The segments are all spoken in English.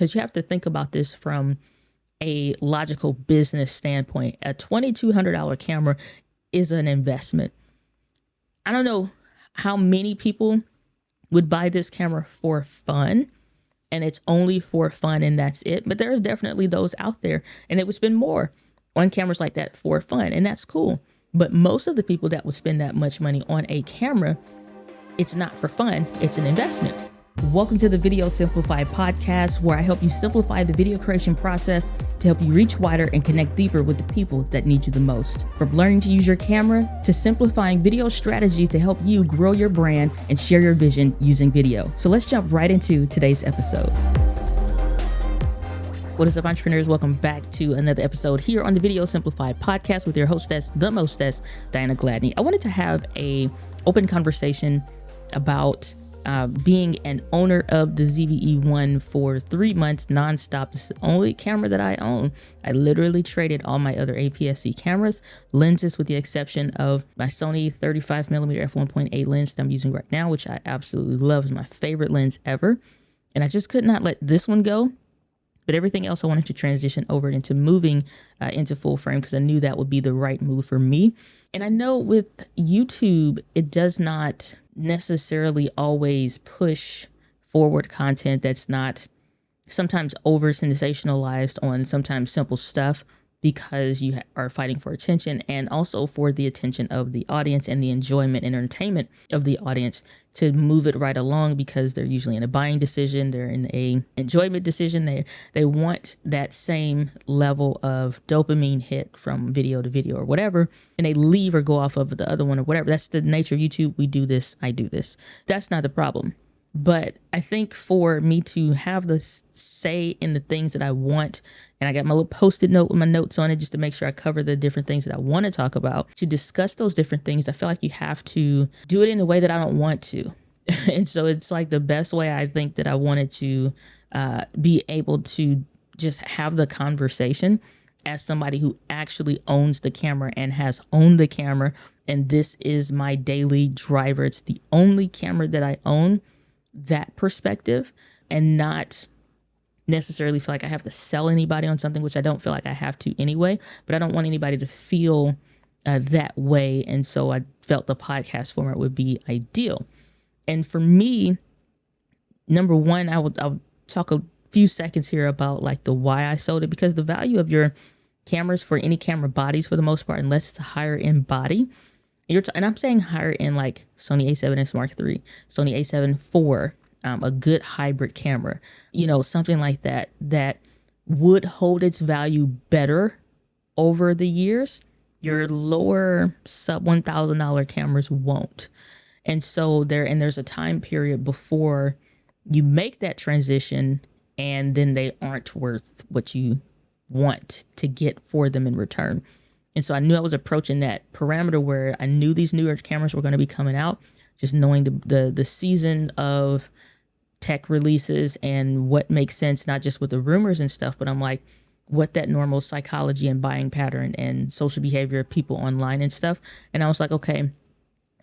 because you have to think about this from a logical business standpoint. A $2,200 camera is an investment. I don't know how many people would buy this camera for fun, and it's only for fun and that's it. But there's definitely those out there, and they would spend more on cameras like that for fun, and that's cool. But most of the people that would spend that much money on a camera, it's not for fun, it's an investment. Welcome to the Video Simplified podcast, where I help you simplify the video creation process to help you reach wider and connect deeper with the people that need you the most. From learning to use your camera to simplifying video strategies to help you grow your brand and share your vision using video. So let's jump right into today's episode. What is up, entrepreneurs? Welcome back to another episode here on the Video Simplified podcast with your hostess, the mostess, Diana Gladney. I wanted to have a open conversation about being an owner of the ZV-E1 for 3 months nonstop. This is the only camera that I own. I literally traded all my other APS-C cameras, lenses, with the exception of my Sony 35mm f1.8 lens that I'm using right now, which I absolutely love. It's my favorite lens ever. And I just could not let this one go. But everything else I wanted to transition over into moving into full frame, because I knew that would be the right move for me. And I know with YouTube, it does not necessarily always push forward content that's not sometimes over sensationalized on sometimes simple stuff, because you are fighting for attention and also for the attention of the audience and the enjoyment and entertainment of the audience to move it right along, because they're usually in a buying decision, they're in a enjoyment decision. They want that same level of dopamine hit from video to video or whatever, and they leave or go off of the other one or whatever. That's the nature of YouTube. We do this, I do this. That's not the problem. But I think for me to have the say in the things that I want, and I got my little Post-it note with my notes on it just to make sure I cover the different things that I want to talk about, to discuss those different things, I feel like you have to do it in a way that I don't want to. And so it's like the best way I think that I wanted to be able to just have the conversation as somebody who actually owns the camera and has owned the camera. And this is my daily driver. It's the only camera that I own. That perspective, and not necessarily feel like I have to sell anybody on something, which I don't feel like I have to anyway, but I don't want anybody to feel that way. And so I felt the podcast format would be ideal. And for me, number one, I'll talk a few seconds here about like the why I sold it, because the value of your cameras for any camera bodies, for the most part, unless it's a higher end body, and I'm saying higher end, like Sony a7S Mark III, Sony a7 IV, a good hybrid camera, something like that, that would hold its value better over the years. Your lower sub $1,000 cameras won't. And so there's a time period before you make that transition, and then they aren't worth what you want to get for them in return. And so I knew I was approaching that parameter where I knew these newer cameras were going to be coming out, just knowing the season of tech releases and what makes sense, not just with the rumors and stuff, but I'm like, what that normal psychology and buying pattern and social behavior of people online and stuff. And I was like, okay,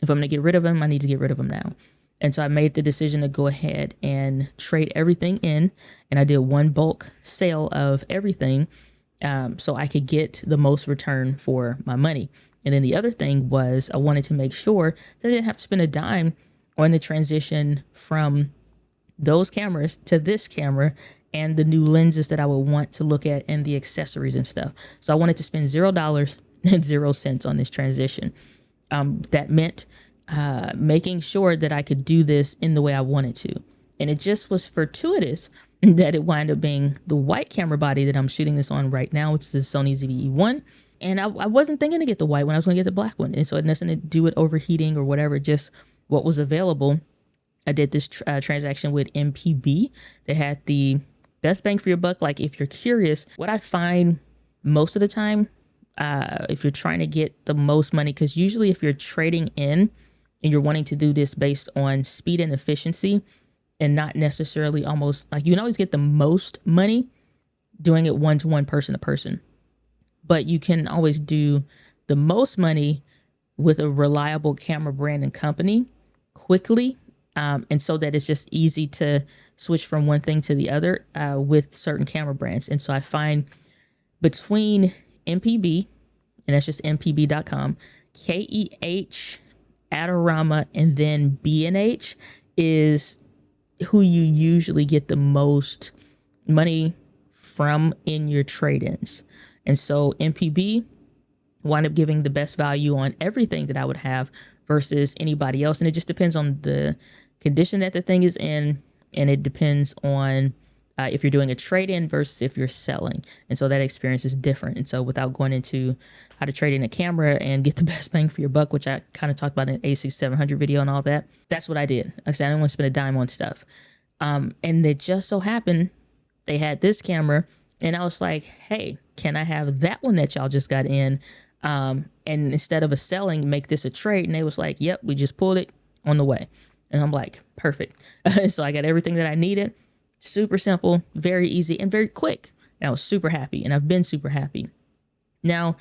if I'm going to get rid of them, I need to get rid of them now. And so I made the decision to go ahead and trade everything in, and I did one bulk sale of everything, so I could get the most return for my money. And then the other thing was I wanted to make sure that I didn't have to spend a dime on the transition from those cameras to this camera and the new lenses that I would want to look at and the accessories and stuff. So I wanted to spend $0 and 0 cents on this transition. That meant making sure that I could do this in the way I wanted to. And it just was fortuitous that it wound up being the white camera body that I'm shooting this on right now, which is the Sony ZV-E1. And I wasn't thinking to get the white one. I was going to get the black one. And so it had nothing to do with overheating or whatever, just what was available. I did this transaction with MPB. They had the best bang for your buck. Like, if you're curious, what I find most of the time, if you're trying to get the most money, because usually if you're trading in and you're wanting to do this based on speed and efficiency, and not necessarily almost like, you can always get the most money doing it one-to-one, person to person, but you can always do the most money with a reliable camera brand and company quickly. And so that it's just easy to switch from one thing to the other with certain camera brands. And so I find between MPB, and that's just mpb.com, KEH, Adorama, and then B&H is who you usually get the most money from in your trade-ins. And so MPB wind up giving the best value on everything that I would have versus anybody else. And it just depends on the condition that the thing is in, and it depends on if you're doing a trade-in versus if you're selling. And so that experience is different. And so without going into how to trade in a camera and get the best bang for your buck, which I kind of talked about in an A6700 video and all that, that's what I did. Like I said, I didn't want to spend a dime on stuff. And it just so happened they had this camera, and I was like, hey, can I have that one that y'all just got in? And instead of a selling, make this a trade. And they was like, yep, we just pulled it on the way. And I'm like, perfect. So I got everything that I needed. Super simple, very easy, and very quick. And I was super happy, and I've been super happy. Now,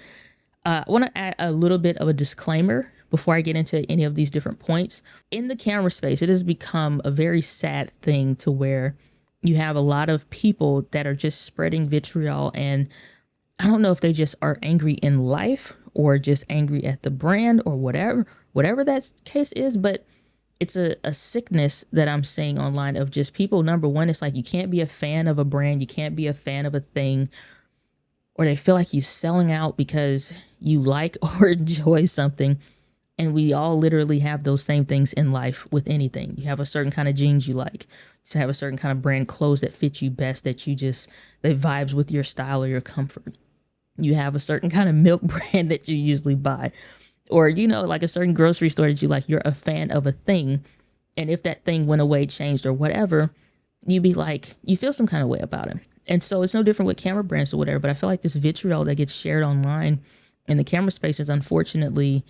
I want to add a little bit of a disclaimer before I get into any of these different points. In the camera space, it has become a very sad thing to where you have a lot of people that are just spreading vitriol, and I don't know if they just are angry in life or just angry at the brand or whatever that case is, but it's a sickness that I'm seeing online of just people. Number one, it's like you can't be a fan of a brand, you can't be a fan of a thing, or they feel like you're selling out because you like or enjoy something. And we all literally have those same things in life with anything. You have a certain kind of jeans you like. You have a certain kind of brand clothes that fit you best, that vibes with your style or your comfort. You have a certain kind of milk brand that you usually buy. Or, like a certain grocery store that you like. You're a fan of a thing. And if that thing went away, changed, or whatever, you'd be like, you feel some kind of way about it. And so it's no different with camera brands or whatever. But I feel like this vitriol that gets shared online in the camera space is unfortunately,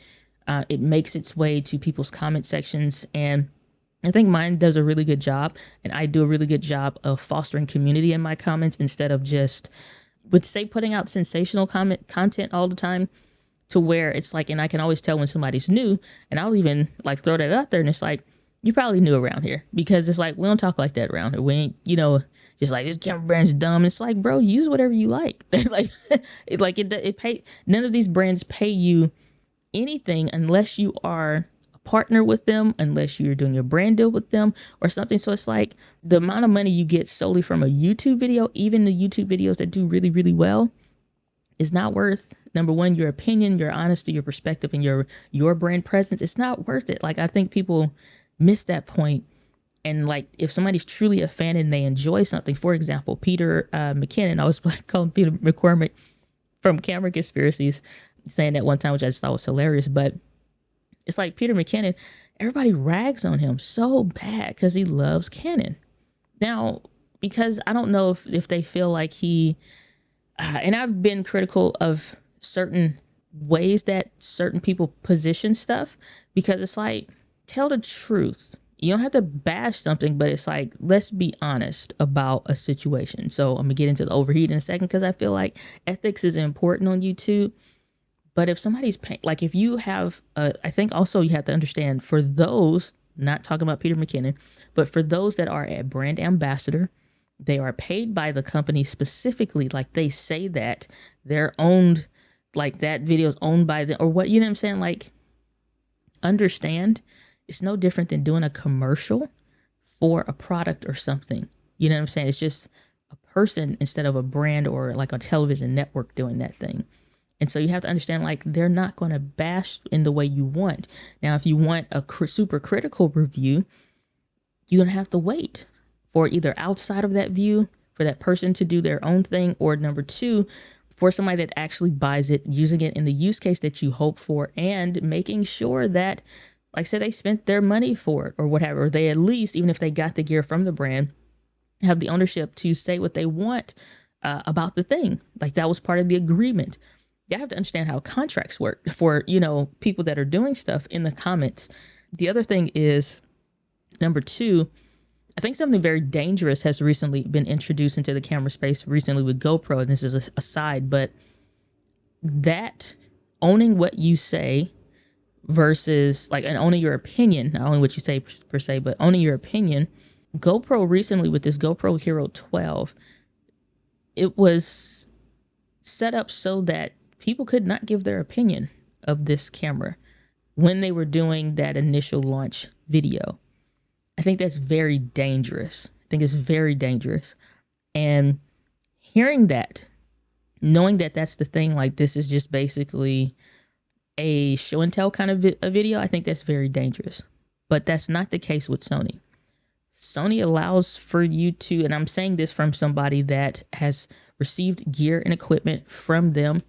it makes its way to people's comment sections. And I think mine does a really good job. And I do a really good job of fostering community in my comments instead of just, putting out sensational content all the time, to where it's like, and I can always tell when somebody's new, and I'll even like throw that out there, and it's like, you probably new around here, because it's like, we don't talk like that around here. We ain't, just like, this camera brand's dumb. It's like, bro, use whatever you like. None of these brands pay you anything unless you are a partner with them, unless you're doing a brand deal with them or something. So it's like the amount of money you get solely from a YouTube video, even the YouTube videos that do really, really well, is not worth, number one, your opinion, your honesty, your perspective, and your brand presence. It's not worth it. Like, I think people miss that point. And like, if somebody's truly a fan and they enjoy something, for example, Peter McKinnon, I was calling Peter McCormick from Camera Conspiracies, saying that one time, which I just thought was hilarious. But it's like Peter McKinnon, everybody rags on him so bad because he loves Canon. Now, because I don't know if they feel like he, and I've been critical of certain ways that certain people position stuff, because it's like, tell the truth. You don't have to bash something, but it's like, let's be honest about a situation. So I'm gonna get into the overheat in a second, because I feel like ethics is important on YouTube. But if somebody's like, if you have, I think also you have to understand, for those, not talking about Peter McKinnon, but for those that are a brand ambassador, they are paid by the company specifically. Like, they say that they're owned, like that video is owned by them, or what, you know what I'm saying? Like, understand, it's no different than doing a commercial for a product or something. You know what I'm saying? It's just a person instead of a brand or like a television network doing that thing. And so you have to understand, like, they're not going to bash in the way you want. Now, if you want a super critical review, you're going to have to wait for either outside of that view, for that person to do their own thing, or number two, for somebody that actually buys it, using it in the use case that you hope for, and making sure that, like I said, they spent their money for it or whatever. They at least, even if they got the gear from the brand, have the ownership to say what they want about the thing. Like, that was part of the agreement. You have to understand how contracts work for, people that are doing stuff in the comments. The other thing is, number two, I think something very dangerous has recently been introduced into the camera space recently with GoPro. And this is a aside, but that owning what you say versus like, and owning your opinion, not only what you say per se, but owning your opinion GoPro recently with this GoPro Hero 12, it was set up so that people could not give their opinion of this camera when they were doing that initial launch video. I think that's very dangerous. I think it's very dangerous. And hearing that, knowing that that's the thing, like this is just basically a show and tell kind of a video, I think that's very dangerous. But that's not the case with Sony. Sony allows for you to, and I'm saying this from somebody that has received gear and equipment from them,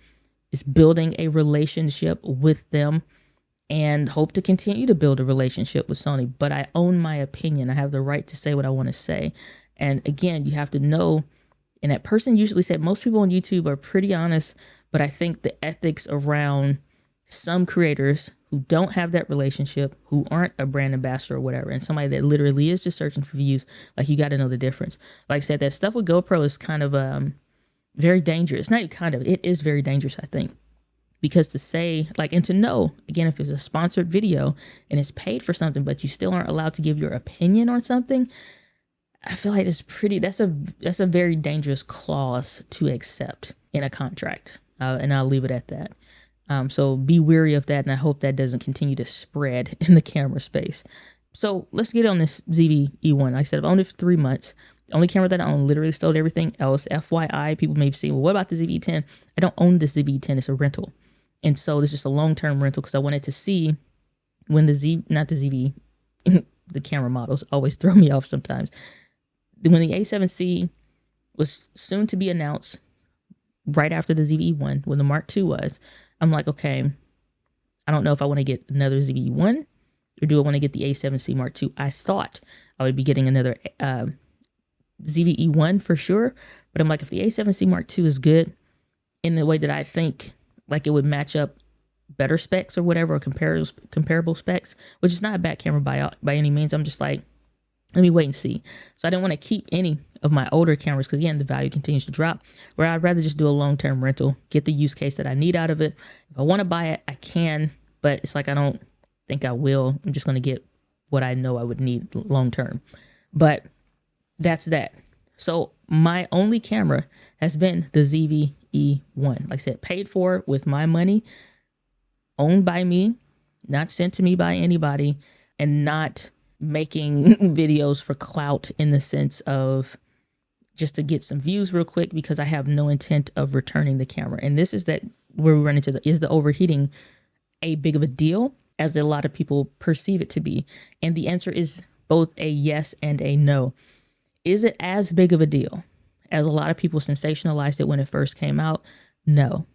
is building a relationship with them, and hope to continue to build a relationship with Sony. But I own my opinion. I have the right to say what I want to say. And again, you have to know, and that person usually said most people on YouTube are pretty honest, but I think the ethics around some creators who don't have that relationship, who aren't a brand ambassador or whatever, and somebody that literally is just searching for views, like you got to know the difference. Like I said, that stuff with GoPro is kind of very dangerous. Not kind of, it is very dangerous, I think. Because to say, like, and to know, again, if it's a sponsored video and it's paid for something, but you still aren't allowed to give your opinion on something, I feel like that's a very dangerous clause to accept in a contract. And I'll leave it at that. So be wary of that, and I hope that doesn't continue to spread in the camera space. So let's get on this ZV-E1. Like I said, I've owned it for 3 months. The only camera that I own, literally sold everything else. FYI, people may be saying, well, what about the ZV-10? I don't own this ZV-10. It's a rental. And so it's just a long-term rental because I wanted to see when the camera models always throw me off sometimes. When the A7C was soon to be announced, right after the ZV-E1, when the Mark II was, I'm like, okay, I don't know if I want to get another ZV-E1 or do I want to get the A7C Mark II? I thought I would be getting another ZV-E1 for sure, but I'm like, if the A7C Mark II is good in the way that I think like it would match up better specs or whatever, or comparable specs, which is not a bad camera by any means. I'm just like, let me wait and see. So I didn't want to keep any of my older cameras because, again, the value continues to drop, where I'd rather just do a long-term rental, get the use case that I need out of it. If I want to buy it, I can, but it's like I don't think I will. I'm just going to get what I know I would need long-term. But that's that. So my only camera has been the ZV-E1. Like I said, paid for with my money, owned by me, not sent to me by anybody, and not making videos for clout in the sense of just to get some views real quick, because I have no intent of returning the camera. And this is that where we run into is the overheating a big of a deal as a lot of people perceive it to be? And the answer is both a yes and a no. Is it as big of a deal as a lot of people sensationalized it when it first came out? No.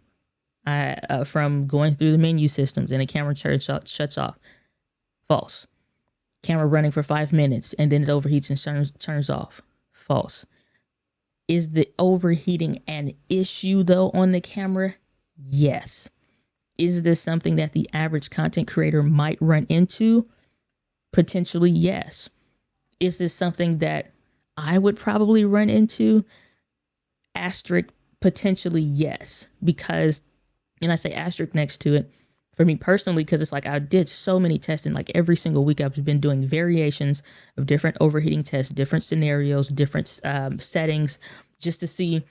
From going through the menu systems and the camera shuts off. False. Camera running for 5 minutes and then it overheats and turns off. False. Is the overheating an issue though on the camera? Yes. Is this something that the average content creator might run into? Potentially, yes. Is this something that I would probably run into? Asterisk, potentially, yes. Because, and I say asterisk next to it, for me personally, because it's like I did so many testing, like every single week I've been doing variations of different overheating tests, different scenarios, different settings, just to see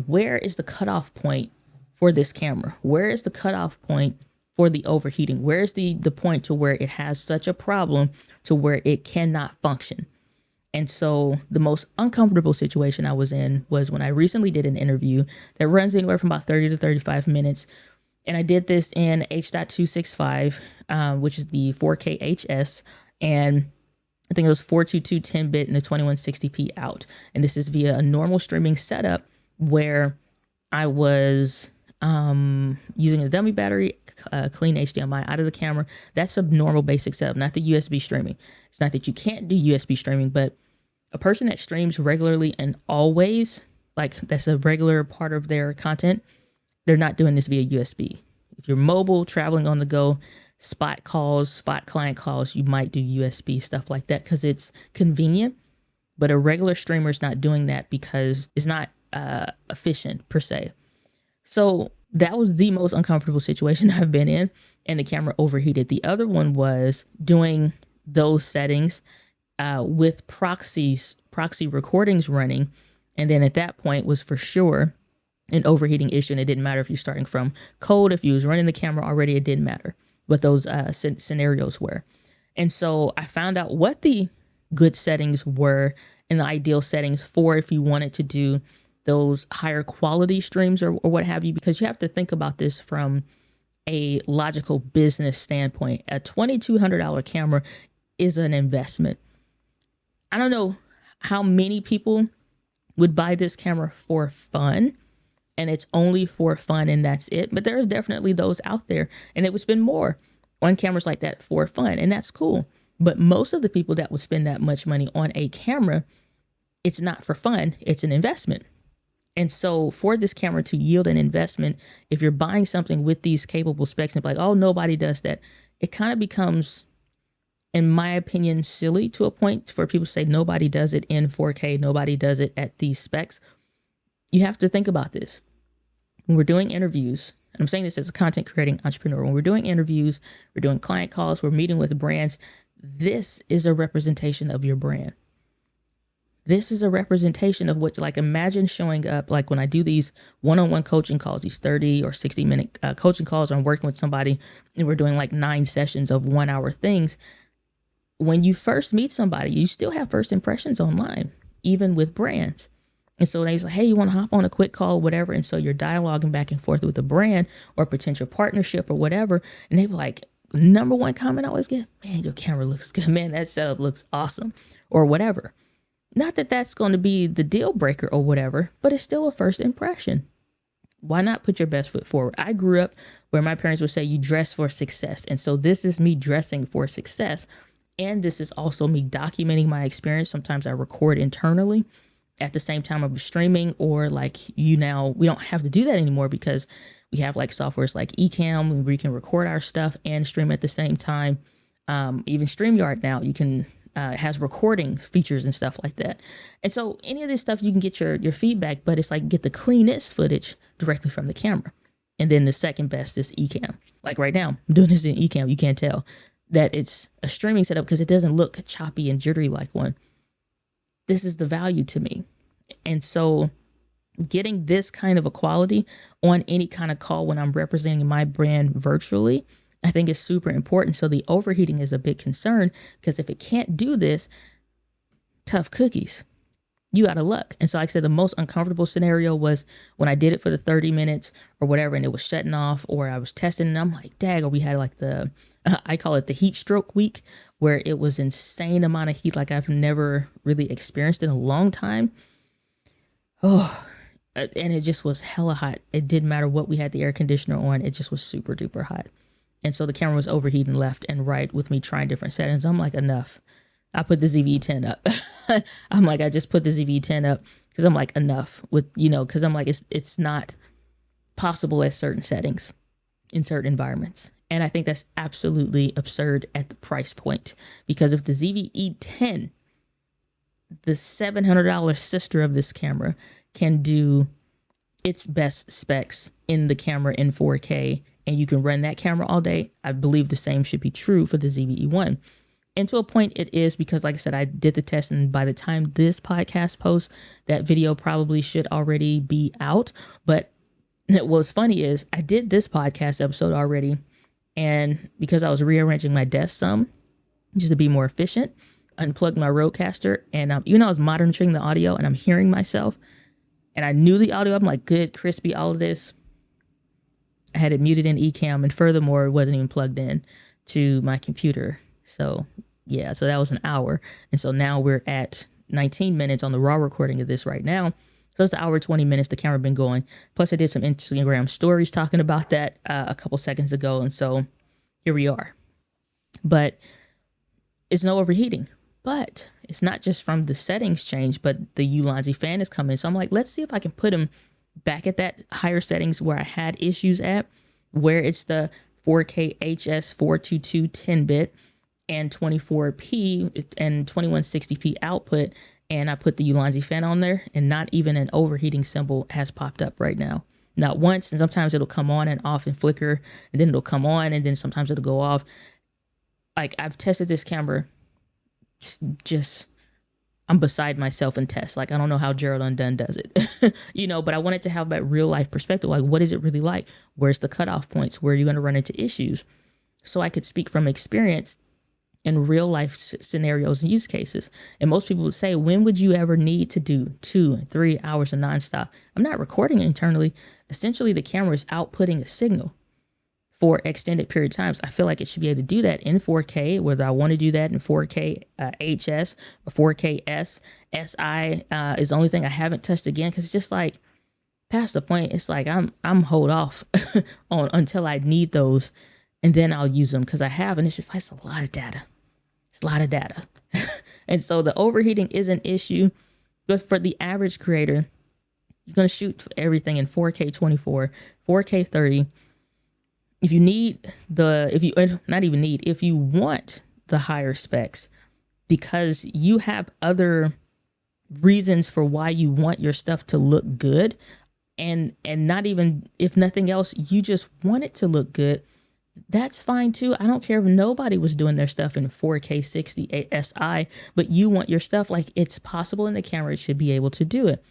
where is the cutoff point for this camera? Where is the cutoff point for the overheating? Where is the point to where it has such a problem to where it cannot function? And so the most uncomfortable situation I was in was when I recently did an interview that runs anywhere from about 30 to 35 minutes. And I did this in H.265, which is the 4K HS. And I think it was 422 10-bit and the 2160p out. And this is via a normal streaming setup where I was using a dummy battery, clean HDMI out of the camera. That's a normal basic setup, not the USB streaming. It's not that you can't do USB streaming, but a person that streams regularly and always, like that's a regular part of their content, they're not doing this via USB. If you're mobile, traveling on the go, spot calls, spot client calls, you might do USB, stuff like that, because it's convenient. But a regular streamer is not doing that because it's not efficient per se. So that was the most uncomfortable situation I've been in, and the camera overheated. The other one was doing those settings with proxy recordings running. And then at that point was for sure an overheating issue. And it didn't matter if you're starting from cold, if you was running the camera already, it didn't matter what those scenarios were. And so I found out what the good settings were and the ideal settings for if you wanted to do those higher quality streams or what have you, because you have to think about this from a logical business standpoint. A $2,200 camera is an investment. I don't know how many people would buy this camera for fun, and it's only for fun and that's it. But there's definitely those out there, and they would spend more on cameras like that for fun, and that's cool. But most of the people that would spend that much money on a camera, it's not for fun, it's an investment. And so for this camera to yield an investment, if you're buying something with these capable specs and like, oh, nobody does that, it kind of becomes, in my opinion, silly to a point for people to say nobody does it in 4K, nobody does it at these specs. You have to think about this. When we're doing interviews, and I'm saying this as a content creating entrepreneur, when we're doing interviews, we're doing client calls, we're meeting with brands, this is a representation of your brand. This is a representation of what, like, imagine showing up, like when I do these one-on-one coaching calls, these 30 or 60 minute coaching calls, or I'm working with somebody and we're doing like 9 sessions of 1 hour things. When you first meet somebody, you still have first impressions online, even with brands. And so they was like, hey, you want to hop on a quick call, whatever. And so you're dialoguing back and forth with a brand or potential partnership or whatever. And they were like, number one comment I always get, man, your camera looks good. Man, that setup looks awesome, or whatever. Not that that's going to be the deal breaker or whatever, but it's still a first impression. Why not put your best foot forward? I grew up where my parents would say you dress for success. And so this is me dressing for success. And this is also me documenting my experience. Sometimes I record internally at the same time of streaming, or like we don't have to do that anymore because we have like softwares like Ecamm where we can record our stuff and stream at the same time. Even StreamYard now, you can has recording features and stuff like that. And so any of this stuff, you can get your feedback, but it's like get the cleanest footage directly from the camera. And then the second best is Ecamm. Like right now, I'm doing this in Ecamm. You can't tell that it's a streaming setup because it doesn't look choppy and jittery like one. This is the value to me. And so getting this kind of a quality on any kind of call when I'm representing my brand virtually, I think is super important. So the overheating is a big concern, because if it can't do this, tough cookies. You out of luck. And so like I said, the most uncomfortable scenario was when I did it for the 30 minutes or whatever, and it was shutting off, or I was testing and I'm like, dag, or we had like I call it the heat stroke week, where it was insane amount of heat like I've never really experienced in a long time. Oh, and it just was hella hot. It didn't matter what we had the air conditioner on. It just was super duper hot. And so the camera was overheating left and right with me trying different settings. I'm like, enough. I put the ZV-E10 up. I'm like, I just put the ZV-E10 up because I'm like, enough with, because I'm like, it's not possible at certain settings in certain environments. And I think that's absolutely absurd at the price point, because if the ZV-E10, the $700 sister of this camera, can do its best specs in the camera in 4K, and you can run that camera all day, I believe the same should be true for the ZV-E1. And to a point it is, because like I said, I did the test, and by the time this podcast posts, that video probably should already be out. But what's funny is I did this podcast episode already, and because I was rearranging my desk some, just to be more efficient, unplugged my Rodecaster, and I was monitoring the audio, and I'm hearing myself, and I knew the audio. I'm like, good, crispy, all of this. I had it muted in Ecamm, and furthermore, it wasn't even plugged in to my computer. So yeah, so that was an hour. And so now we're at 19 minutes on the raw recording of this right now. So it's an hour, 20 minutes. The camera been going. Plus I did some Instagram stories talking about that a couple seconds ago. And so here we are. But it's no overheating. But it's not just from the settings change, but the Ulanzi fan is coming. So I'm like, let's see if I can put them back at that higher settings where I had issues at, where it's the 4K HS 422 10-bit and 24p and 2160p output. And I put the Ulanzi fan on there, and not even an overheating symbol has popped up right now. Not once. And sometimes it'll come on and off and flicker, and then it'll come on, and then sometimes it'll go off. Like, I've tested this camera just, I'm beside myself in tests. Like, I don't know how Gerald Undone does it, but I wanted to have that real life perspective. Like, what is it really like? Where's the cutoff points? Where are you going to run into issues? So I could speak from experience in real life scenarios and use cases. And most people would say, when would you ever need to do 2 and 3 hours of nonstop? I'm not recording internally. Essentially, the camera is outputting a signal for extended period of times. I feel like it should be able to do that in 4K, whether I want to do that in 4K HS or 4K S. SI is the only thing I haven't touched again, because it's just like past the point. It's like I'm hold off on until I need those, and then I'll use them, because I have, and it's just like, it's a lot of data. It's a lot of data. And so the overheating is an issue, but for the average creator, you're going to shoot everything in 4K 24, 4K 30. If you want the higher specs, because you have other reasons for why you want your stuff to look good, and not even, if nothing else, you just want it to look good, that's fine too. I don't care if nobody was doing their stuff in 4K 60 SI, but you want your stuff, like, it's possible, and the camera should be able to do it.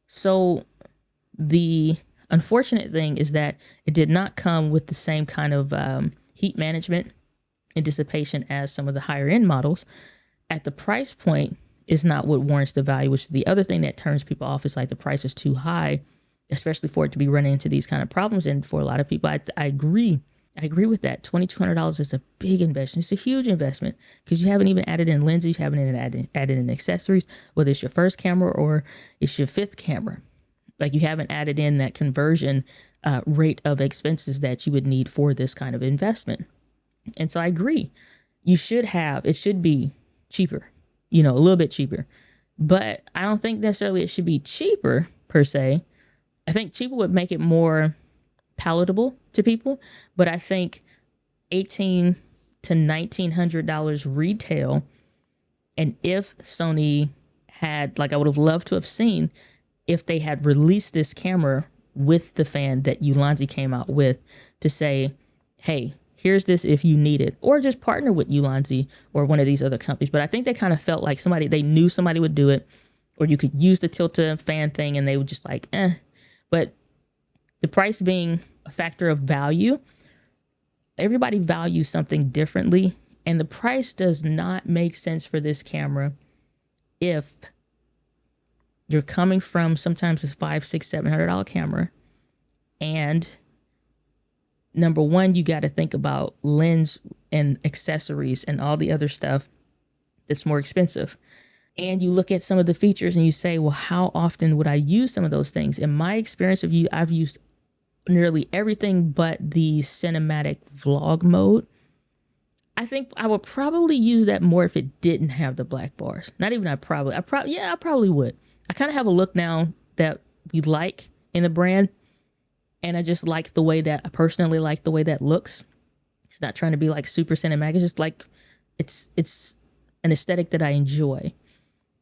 So the unfortunate thing is that it did not come with the same kind of heat management and dissipation as some of the higher end models. At the price point is not what warrants the value, which is the other thing that turns people off. Is like, the price is too high, especially for it to be running into these kind of problems. And for a lot of people, I agree with that. $2,200 is a big investment. It's a huge investment, because you haven't even added in lenses, you haven't even added in accessories, whether it's your first camera or it's your 5th camera. Like, you haven't added in that conversion rate of expenses that you would need for this kind of investment. And so I agree. It should be cheaper, a little bit cheaper. But I don't think necessarily it should be cheaper per se. I think cheaper would make it more palatable to people. But I think $1,800 to $1,900 retail. And if Sony had, like, I would have loved to have seen if they had released this camera with the fan that Ulanzi came out with, to say, hey, here's this if you need it, or just partner with Ulanzi or one of these other companies. But I think they kind of felt like they knew somebody would do it, or you could use the Tilta fan thing, and they would just like, But the price being a factor of value, everybody values something differently, and the price does not make sense for this camera if you're coming from sometimes a $500, $600, $700 camera, and number one, you got to think about lens and accessories and all the other stuff that's more expensive. And you look at some of the features and you say, well, how often would I use some of those things? In my experience I've used nearly everything but the cinematic vlog mode. I think I would probably use that more if it didn't have the black bars. Not even I probably would. I kind of have a look now that we like in the brand, and I just like the way that, I personally like the way that looks. It's not trying to be like super cinematic. It's just like, it's an aesthetic that I enjoy.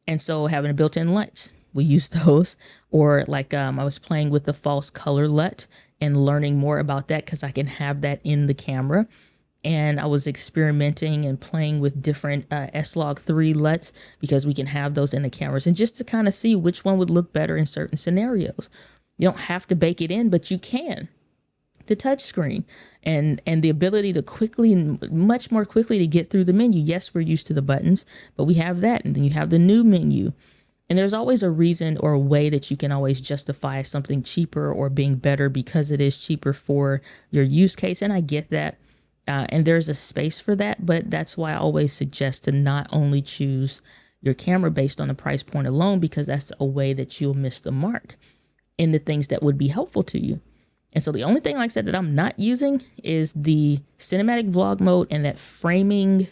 And so having a built-in LUT, we use those. Or like I was playing with the false color LUT and learning more about that, because I can have that in the camera. And I was experimenting and playing with different S-Log3 LUTs, because we can have those in the cameras, and just to kind of see which one would look better in certain scenarios. You don't have to bake it in, but you can. The touch screen and the ability to much more quickly to get through the menu. Yes, we're used to the buttons, but we have that. And then you have the new menu. And there's always a reason or a way that you can always justify something cheaper or being better, because it is cheaper for your use case. And I get that. And there's a space for that, but that's why I always suggest to not only choose your camera based on the price point alone, because that's a way that you'll miss the mark in the things that would be helpful to you. And so the only thing, like I said, that I'm not using is the cinematic vlog mode and that framing.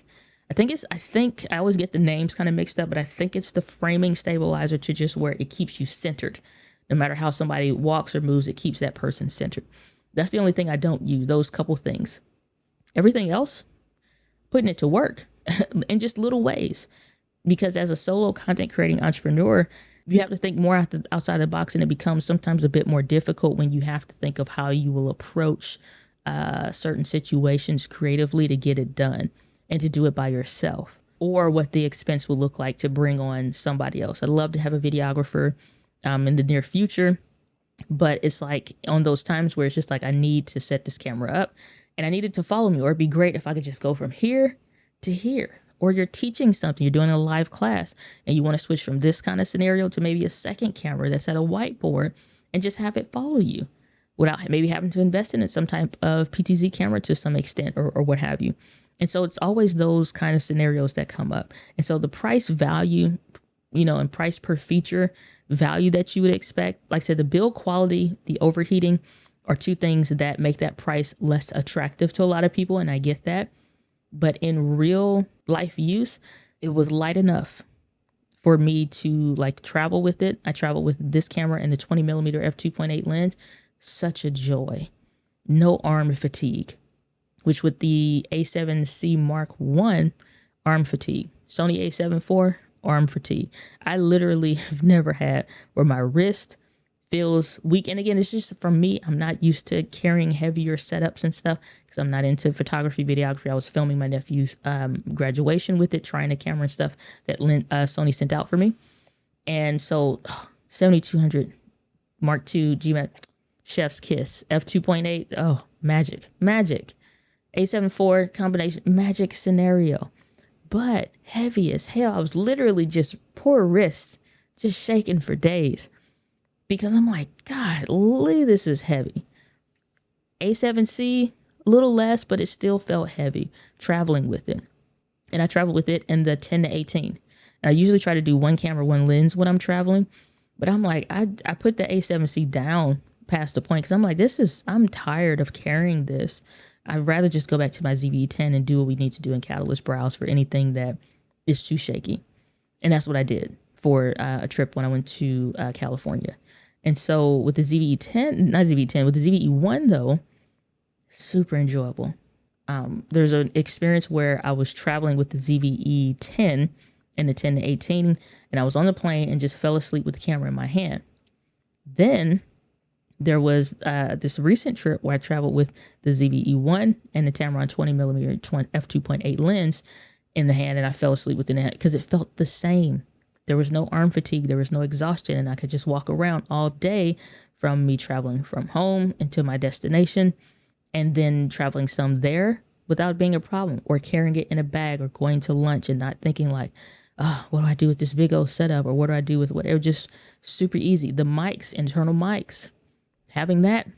I think I always get the names kind of mixed up, but I think it's the framing stabilizer, to just where it keeps you centered. No matter how somebody walks or moves, it keeps that person centered. That's the only thing I don't use, those couple things. Everything else, putting it to work in just little ways. Because as a solo content creating entrepreneur, you have to think more outside the box, and it becomes sometimes a bit more difficult when you have to think of how you will approach certain situations creatively to get it done and to do it by yourself. or what the expense will look like to bring on somebody else. I'd love to have a videographer in the near future, but it's like on those times where it's just like, I need to set this camera up and I need it to follow me, or it'd be great if I could just go from here to here. Or you're teaching something, you're doing a live class and you want to switch from this kind of scenario to maybe a second camera that's at a whiteboard and just have it follow you without maybe having to invest in it, some type of PTZ camera to some extent, or what have you. And so it's always those kind of scenarios that come up. And so the price value, and price per feature value that you would expect, like I said, the build quality, the overheating are two things that make that price less attractive to a lot of people. And I get that. But in real life use, it was light enough for me to like travel with it. I traveled with this camera and the 20mm f2.8 lens. Such a joy. No arm fatigue, which with the A7C Mark I, arm fatigue. Sony A7 IV, arm fatigue. I literally have never had where my wrist feels weak. And again, it's just from me, I'm not used to carrying heavier setups and stuff because I'm not into photography, videography. I was filming my nephew's graduation with it, trying a camera and stuff that Sony sent out for me. And so 7200 Mark II GMAT, chef's kiss, f2.8. Oh, magic. A7 IV combination, magic scenario. But heavy as hell. I was literally just poor wrists, just shaking for days. Because I'm like, God, this is heavy. A7C, a little less, but it still felt heavy traveling with it. And I traveled with it in the 10-18. And I usually try to do one camera, one lens when I'm traveling. But I'm like, I put the A7C down past the point because I'm like, I'm tired of carrying this. I'd rather just go back to my ZV-E10 and do what we need to do in Catalyst Browse for anything that is too shaky. And that's what I did for a trip when I went to California. And so with the ZV-10, with the ZV-E1 though, super enjoyable. There's an experience where I was traveling with the ZV-E10 and the 10-18, and I was on the plane and just fell asleep with the camera in my hand. Then there was this recent trip where I traveled with the ZV-E1 and the Tamron 20mm f2.8 lens in the hand, and I fell asleep with it in the hand because it felt the same. There was no arm fatigue. There was no exhaustion. And I could just walk around all day from me traveling from home into my destination and then traveling some there without being a problem, or carrying it in a bag or going to lunch and not thinking like, what do I do with this big old setup, or what do I do with whatever? Just super easy. The mics, internal mics, having that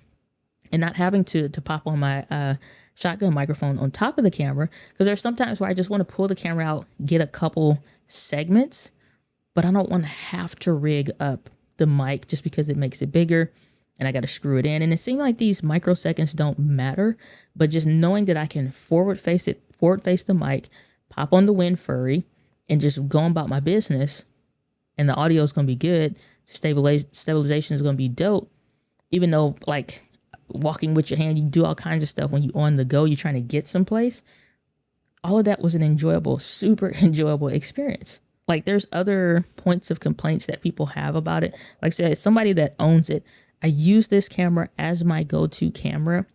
and not having to pop on my shotgun microphone on top of the camera. Because there's sometimes where I just want to pull the camera out, get a couple segments, but I don't want to have to rig up the mic just because it makes it bigger and I got to screw it in. And it seemed like these microseconds don't matter, but just knowing that I can forward face the mic, pop on the wind furry, and just go about my business, and the audio is going to be good. Stabilization is going to be dope. Even though like walking with your hand, you do all kinds of stuff when you're on the go, you're trying to get someplace. All of that was an enjoyable, super enjoyable experience. Like there's other points of complaints that people have about it. Like I said, somebody that owns it, I use this camera as my go-to camera.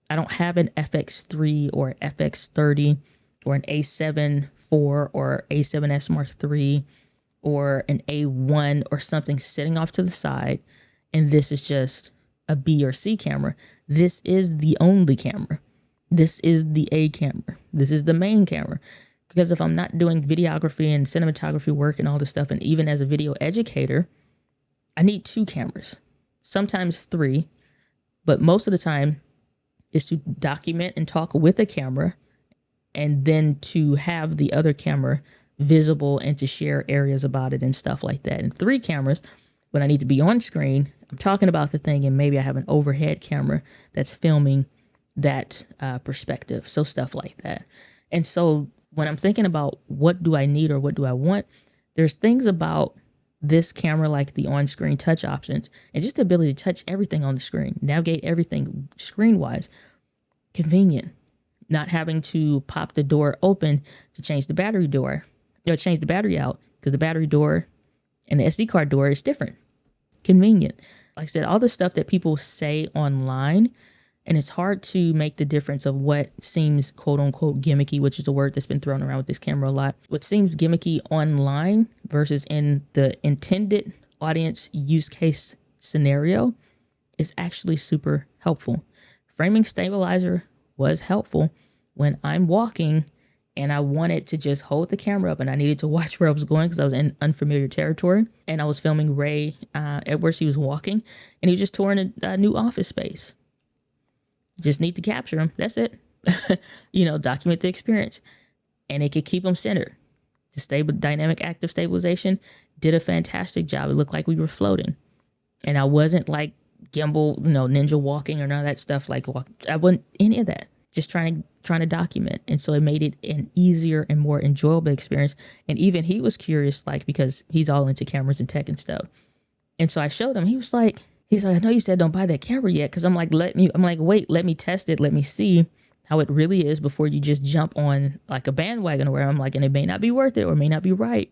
I don't have an FX3 or FX30 or an A7 IV or A7S Mark III or an A1 or something sitting off to the side. And this is just a B or C camera. This is the only camera. This is the A camera. This is the main camera. Because if I'm not doing videography and cinematography work and all this stuff, and even as a video educator, I need 2 cameras, sometimes 3, but most of the time is to document and talk with a camera, and then to have the other camera visible and to share areas about it and stuff like that. And 3 cameras when I need to be on screen, I'm talking about the thing, and maybe I have an overhead camera that's filming that perspective. So stuff like that. And so when I'm thinking about what do I need or what do I want, there's things about this camera like the on-screen touch options and just the ability to touch everything on the screen, navigate everything screen-wise, convenient. Not having to pop the door open to change the battery door, change the battery out, because the battery door and the SD card door is different. Convenient. Like I said, all the stuff that people say online And it's hard to make the difference of what seems quote unquote gimmicky, which is a word that's been thrown around with this camera a lot. What seems gimmicky online versus in the intended audience use case scenario is actually super helpful. Framing stabilizer was helpful when I'm walking and I wanted to just hold the camera up and I needed to watch where I was going because I was in unfamiliar territory. And I was filming Ray Edwards. He was walking and he was just touring a new office space. Just need to capture him. That's it. Document the experience. And it could keep him centered. The stable dynamic active stabilization did a fantastic job. It looked like we were floating. And I wasn't like gimbal, ninja walking or none of that stuff. Like I wasn't any of that. Just trying to document. And so it made it an easier and more enjoyable experience. And even he was curious, like, because he's all into cameras and tech and stuff. And so I showed him, he's like, I know you said don't buy that camera yet. Cause I'm like, wait, let me test it. Let me see how it really is before you just jump on like a bandwagon or where I'm like, and it may not be worth it or may not be right.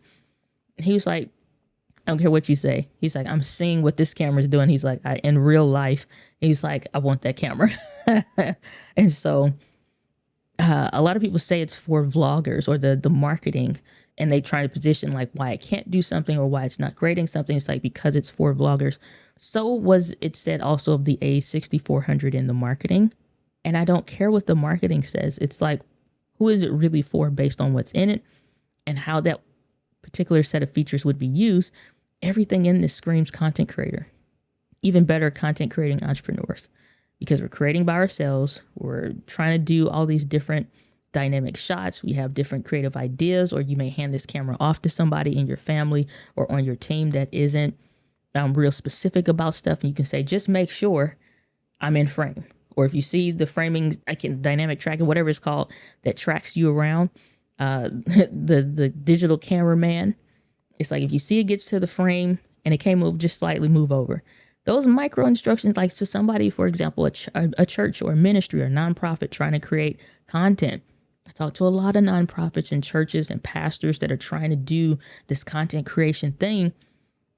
And he was like, I don't care what you say. He's like, I'm seeing what this camera's doing. He's like, in real life, he's like, I want that camera. And so a lot of people say it's for vloggers or the marketing, and they try to position like why it can't do something or why it's not grading something. It's like because it's for vloggers. So was it said also of the A6400 in the marketing. And I don't care what the marketing says. It's like, who is it really for based on what's in it and how that particular set of features would be used? Everything in this screams content creator, even better content creating entrepreneurs, because we're creating by ourselves. We're trying to do all these different dynamic shots. We have different creative ideas, or you may hand this camera off to somebody in your family or on your team that isn't real specific about stuff. And you can say, just make sure I'm in frame. Or if you see the framing, dynamic tracking, whatever it's called, that tracks you around, the digital cameraman, it's like if you see it gets to the frame and it can't move, just slightly move over. Those micro instructions, like to somebody, for example, a church or a ministry or nonprofit trying to create content. I talk to a lot of nonprofits and churches and pastors that are trying to do this content creation thing.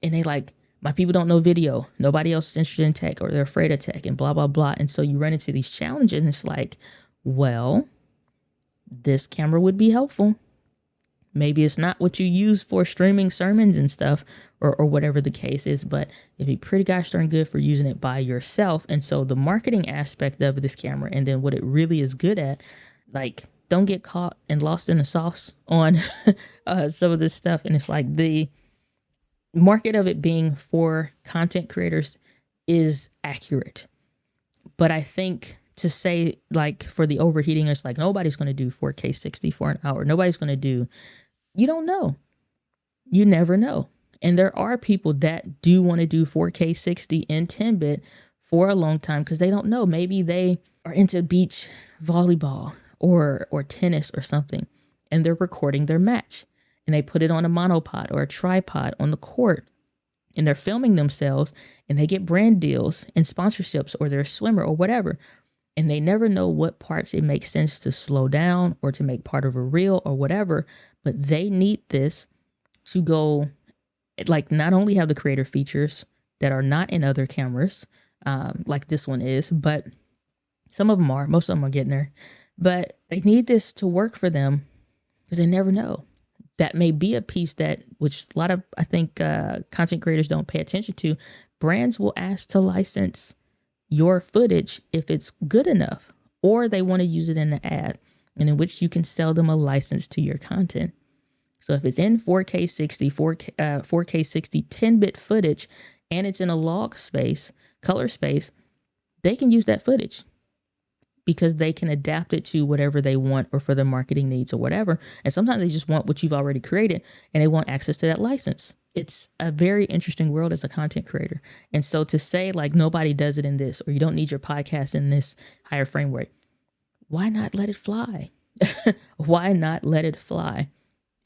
And they like, my people don't know video. Nobody else is interested in tech, or they're afraid of tech and blah, blah, blah. And so you run into these challenges and it's like, well, this camera would be helpful. Maybe it's not what you use for streaming sermons and stuff or whatever the case is, but it'd be pretty gosh darn good for using it by yourself. And so the marketing aspect of this camera and then what it really is good at, like, don't get caught and lost in the sauce on some of this stuff. And it's like the market of it being for content creators is accurate. But I think to say like for the overheating, it's like nobody's going to do 4K 60 for an hour. Nobody's going to do, you don't know. You never know. And there are people that do want to do 4K 60 in 10-bit for a long time because they don't know. Maybe they are into beach volleyball or tennis or something, and they're recording their match. And they put it on a monopod or a tripod on the court, and they're filming themselves, and they get brand deals and sponsorships, or they're a swimmer or whatever. And they never know what parts it makes sense to slow down or to make part of a reel or whatever. But they need this to go, like, not only have the creator features that are not in other cameras, like this one is, but some of them are, most of them are getting there. But they need this to work for them because they never know. That may be a piece that, which a lot of, I think, content creators don't pay attention to. Brands will ask to license your footage if it's good enough, or they want to use it in an ad, and in which you can sell them a license to your content. So if it's in 4K 60, 4K 60 10-bit footage, and it's in a log space, color space, they can use that footage because they can adapt it to whatever they want or for their marketing needs or whatever. And sometimes they just want what you've already created and they want access to that license. It's a very interesting world as a content creator. And so to say like nobody does it in this, or you don't need your podcast in this higher framework, why not let it fly? Why not let it fly?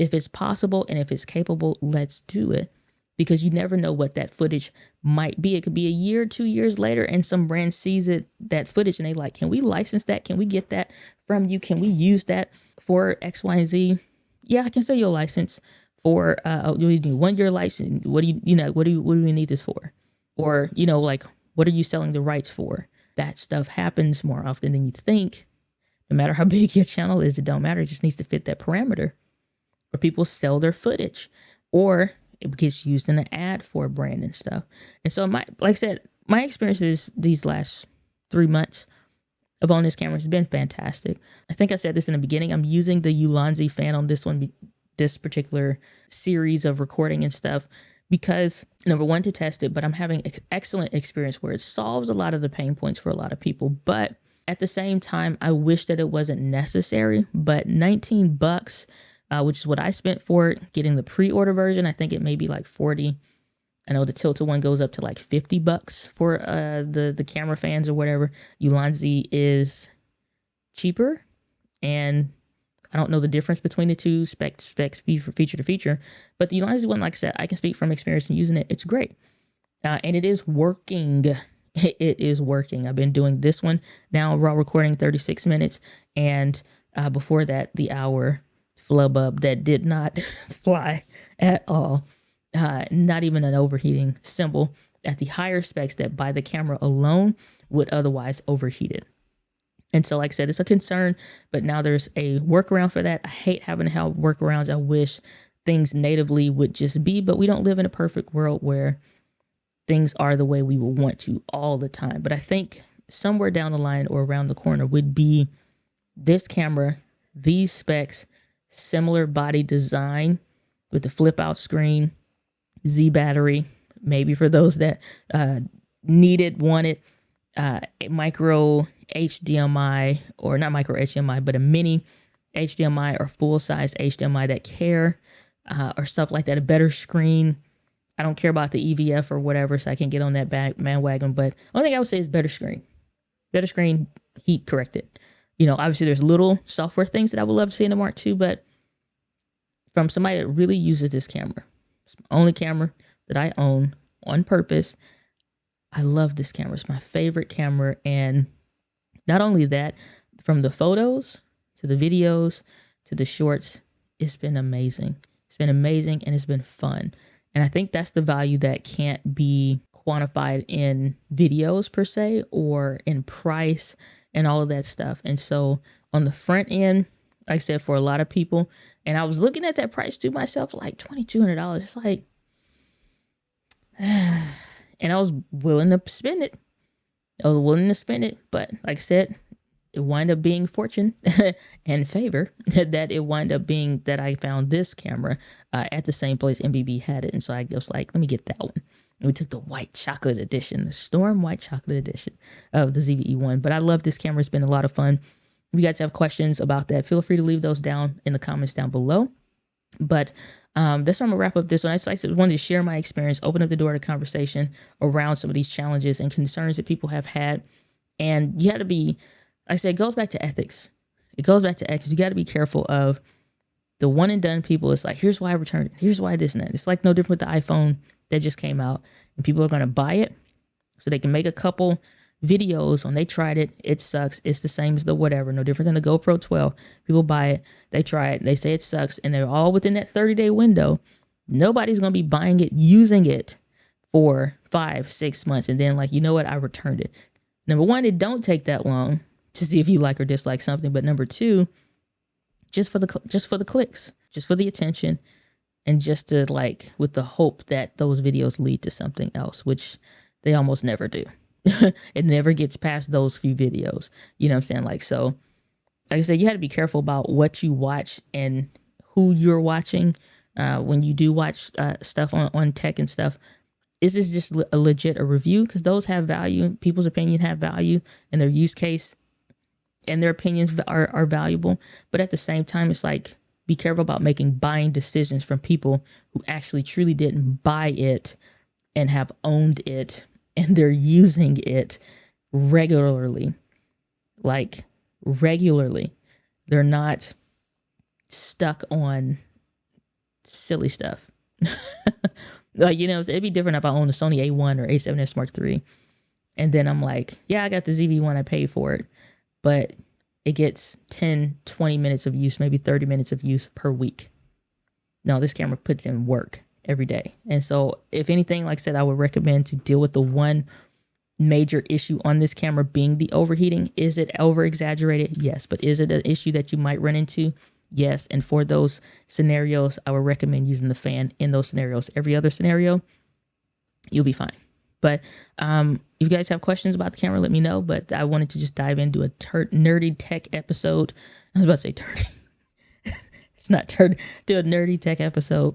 If it's possible and if it's capable, let's do it. Because you never know what that footage might be. It could be a year, 2 years later, and some brand sees that footage and they like, can we license that? Can we get that from you? Can we use that for X, Y, and Z? Yeah, I can sell you a license for what do you need? 1 year license. What do we need this for? Or, like, what are you selling the rights for? that stuff happens more often than you think. No matter how big your channel is, it don't matter. It just needs to fit that parameter. Or people sell their footage, or it gets used in an ad for a brand and stuff. And so like I said, my experiences these last 3 months of owning this camera has been fantastic. I think I said this in the beginning. I'm using the Ulanzi fan on this one, this particular series of recording and stuff, because number one, to test it, but I'm having excellent experience where it solves a lot of the pain points for a lot of people. But at the same time, I wish that it wasn't necessary. But $19, which is what I spent for it, getting the pre-order version. I think it may be like 40. I know the Tilted one goes up to like $50 for the camera fans or whatever. Ulanzi is cheaper, and I don't know the difference between the two specs feature to feature. But the Ulanzi one, like I said, I can speak from experience in using it. It's great, and it is working. It is working. I've been doing this one now, raw recording 36 minutes, and before that, the hour flub up that did not fly at all. Not even an overheating symbol at the higher specs that by the camera alone would otherwise overheat it. And so, like I said, it's a concern, but now there's a workaround for that. I hate having to have workarounds. I wish things natively would just be, but we don't live in a perfect world where things are the way we will want to all the time. But I think somewhere down the line or around the corner would be this camera, these specs, similar body design with the flip out screen, Z battery, maybe for those that wanted a micro HDMI, or not micro HDMI, but a mini HDMI or full size HDMI that care, or stuff like that, a better screen. I don't care about the EVF or whatever, so I can get on that bandwagon. But only thing I would say is better screen, heat corrected. You know, obviously there's little software things that I would love to see in the Mark II, but from somebody that really uses this camera, it's my only camera that I own on purpose. I love this camera. It's my favorite camera. And not only that, from the photos to the videos to the shorts, it's been amazing. It's been amazing, and it's been fun. And I think that's the value that can't be quantified in videos per se, or in price and all of that stuff. And so on the front end, like I said, for a lot of people, and I was looking at that price to myself, like $2,200. It's like, and I was willing to spend it. But like I said, it wound up being fortune and favor that it wound up being that I found this camera at the same place MBB had it. And so I was like, let me get that one. And we took the white chocolate edition, the Storm white chocolate edition of the ZV-E1. But I love this camera. It's been a lot of fun. If you guys have questions about that, feel free to leave those down in the comments down below. But that's where I'm gonna wrap up this one. I just wanted to share my experience, open up the door to conversation around some of these challenges and concerns that people have had. And you had to be, like I said, it goes back to ethics. It goes back to ethics. You got to be careful of the one and done people. It's like, here's why I returned it. Here's why this and that. It's like no different with the iPhone that just came out, and people are going to buy it so they can make a couple videos when they tried it. It sucks. It's the same as the whatever. No different than the GoPro 12. People buy it. They try it. They say it sucks. And they're all within that 30-day window. Nobody's going to be buying it, using it for 5-6 months. And then like, you know what? I returned it. Number one, it don't take that long to see if you like or dislike something. But number two, just for the clicks, just for the attention, and just to like, with the hope that those videos lead to something else, which they almost never do. It never gets past those few videos. You know what I'm saying? Like, so, like I said, you had to be careful about what you watch and who you're watching when you do watch stuff on tech and stuff. Is this just a legit review? Because those have value. People's opinion have value, and their use case and their opinions are valuable. But at the same time, it's like, be careful about making buying decisions from people who actually truly didn't buy it and have owned it, and they're using it regularly. Like, regularly. They're not stuck on silly stuff. Like, you know, it'd be different if I own a Sony A1 or A7S Mark III. And then I'm like, yeah, I got the ZV-1, I paid for it. But it gets 10, 20 minutes of use, maybe 30 minutes of use per week. No, this camera puts in work every day. And so if anything, like I said, I would recommend to deal with the one major issue on this camera being the overheating. Is it over exaggerated? Yes. But is it an issue that you might run into? Yes. And for those scenarios, I would recommend using the fan in those scenarios. Every other scenario, you'll be fine. But if you guys have questions about the camera, let me know. But I wanted to just dive into a nerdy tech episode. I was about to say turdy. It's not turdy. Do a nerdy tech episode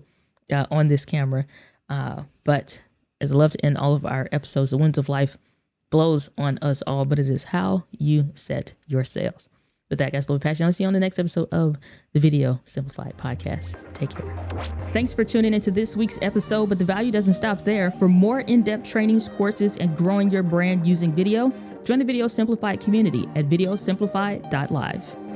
on this camera. But as I love to end all of our episodes, the winds of life blows on us all, but it is how you set your sails. With that, guys, love and passion. I'll see you on the next episode of the Video Simplified podcast. Take care. Thanks for tuning into this week's episode, but the value doesn't stop there. For more in-depth trainings, courses, and growing your brand using video, join the Video Simplified community at videosimplified.live.